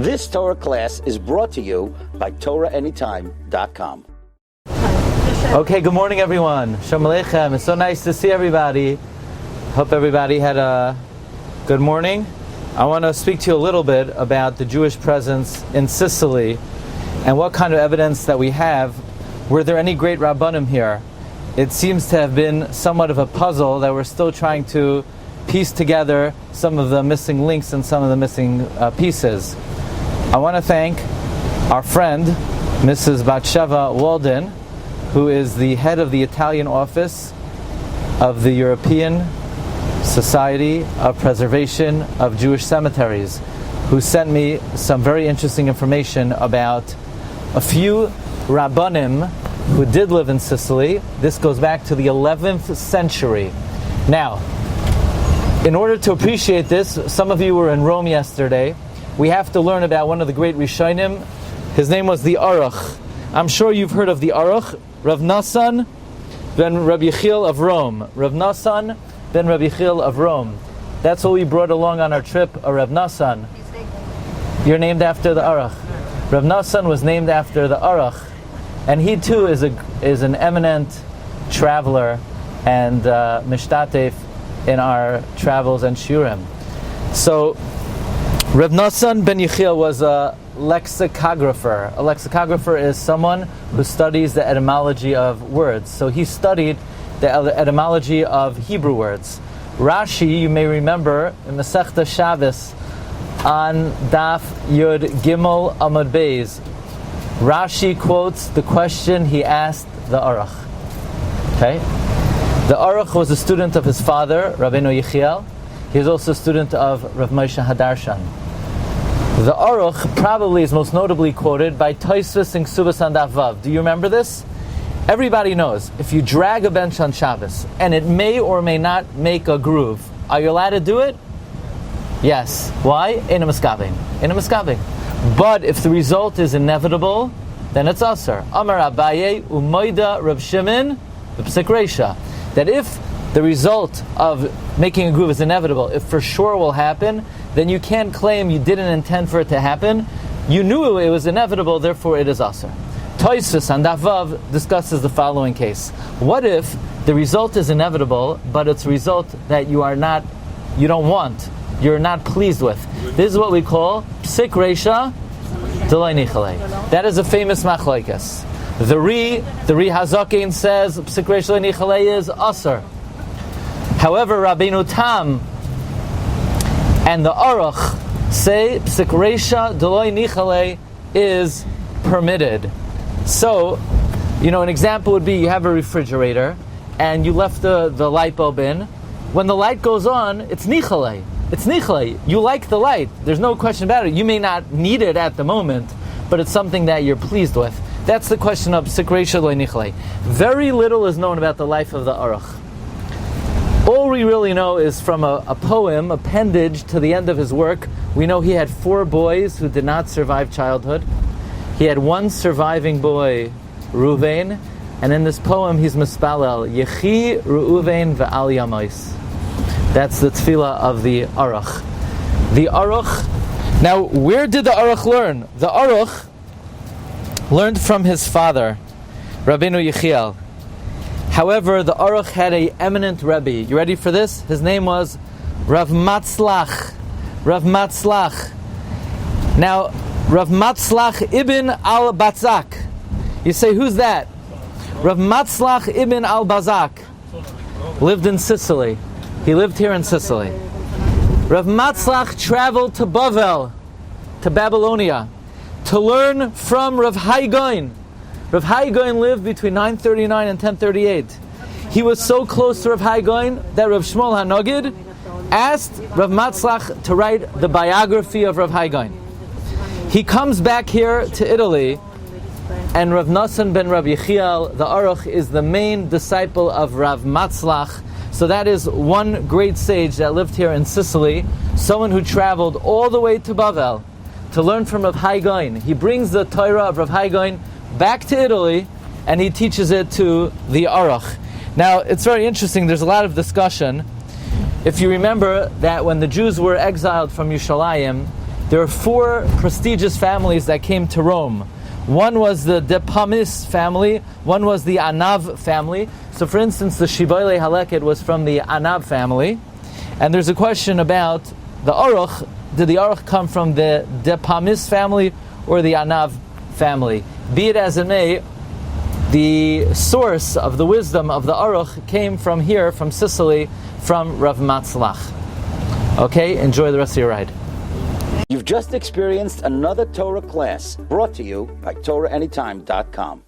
This Torah class is brought to you by TorahAnytime.com. Okay, good morning everyone. Shalom Aleichem. It's so nice to see everybody. Hope everybody had a good morning. I want to speak to you a little bit about the Jewish presence in Sicily and what kind of evidence that we have. Were there any great Rabbanim here? It seems to have been somewhat of a puzzle that we're still trying to piece together some of the missing links and some of the missing pieces. I want to thank our friend, Mrs. Batsheva Walden, who is the head of the Italian office of the European Society of Preservation of Jewish Cemeteries, who sent me some very interesting information about a few Rabbanim who did live in Sicily. This goes back to the 11th century. Now, in order to appreciate this, some of you were in Rome yesterday. We have to learn about one of the great Rishonim. His name was the Aruch. I'm sure you've heard of the Aruch, Rav Nasan ben Rabbi Yechiel of Rome. Rav Nasan ben Rabbi Yechiel of Rome. That's what we brought along on our trip, a Rav Nasan. You're named after the Aruch. Rav Nasan was named after the Aruch, and he too is an eminent traveler and mishtatef in our travels and shiurim. So Rav Nasan ben Yechiel was a lexicographer. A lexicographer is someone who studies the etymology of words. So he studied the etymology of Hebrew words. Rashi, you may remember, in Masechta Shabbos, on Daf Yud Gimel Amud Beis, Rashi quotes the question he asked the Aruch. Okay? The Aruch was a student of his father, Rabbeinu Yechiel. He is also a student of Rav Moshe Hadarshan. The Aruch probably is most notably quoted by Tosfos in Ksubas on Daf Vav. Do you remember this? Everybody knows, if you drag a bench on Shabbos, and it may or may not make a groove, are you allowed to do it? Yes. Why? In a miskabing. But if the result is inevitable, then it's asur. Amar Abaye umoida Rab Shimon b'psik reisha. That if the result of making a groove is inevitable, if for sure will happen, then you can't claim you didn't intend for it to happen. You knew it was inevitable, therefore it is asur. Tosfos on Daf Vav discusses the following case. What if the result is inevitable, but it's a result that you're not pleased with? This is what we call psik reisha delay nichale. That is a famous machlokes. The Ri Hazaken says psik reisha delay nichale is asur. However, Rabbeinu Tam and the Aruch say psik reisha delay nichale is permitted. So, an example would be you have a refrigerator and you left the light bulb in. When the light goes on, it's nichale. It's nichale. You like the light. There's no question about it. You may not need it at the moment, but it's something that you're pleased with. That's the question of psik reisha delay nichale. Very little is known about the life of the Aruch. All we really know is from a poem, appendage to the end of his work. We know he had 4 boys who did not survive childhood. He had one surviving boy, Reuven, and in this poem he's mispalel, Yechi Reuven ve'al yamois. That's the tefillah of the Aruch. The Aruch. Now, where did the Aruch learn? The Aruch learned from his father, Rabbeinu Yechiel. However, the Aruch had an eminent Rebbi. You ready for this? His name was Rav Matzlach. Rav Matzlach. Now, Rav Matzlach ibn al-Bazak. You say, who's that? Rav Matzlach ibn al-Bazak lived in Sicily. He lived here in Sicily. Rav Matzlach traveled to Bavel, to Babylonia, to learn from Rav Gaon. Rav Gaon lived between 939 and 1038. He was so close to Rav Gaon that Rav Shmuel HaNagid asked Rav Matzlach to write the biography of Rav Gaon. He comes back here to Italy, and Rav Nasan ben Rabbi Yechiel, the Aruch, is the main disciple of Rav Matzlach. So that is one great sage that lived here in Sicily, someone who traveled all the way to Bavel to learn from Rav Gaon. He brings the Torah of Rav Gaon back to Italy, and he teaches it to the Aruch. Now, it's very interesting, there's a lot of discussion. If you remember that when the Jews were exiled from Yerushalayim, there are four prestigious families that came to Rome. One was the Depamis family, one was the Anav family. So for instance, the Shiboile Halekid was from the Anav family. And there's a question about the Aruch. Did the Aruch come from the Depamis family or the Anav family? Be it as it may, the source of the wisdom of the Aruch came from here, from Sicily, from Rav Matzlach. Okay, enjoy the rest of your ride. You've just experienced another Torah class brought to you by TorahAnytime.com.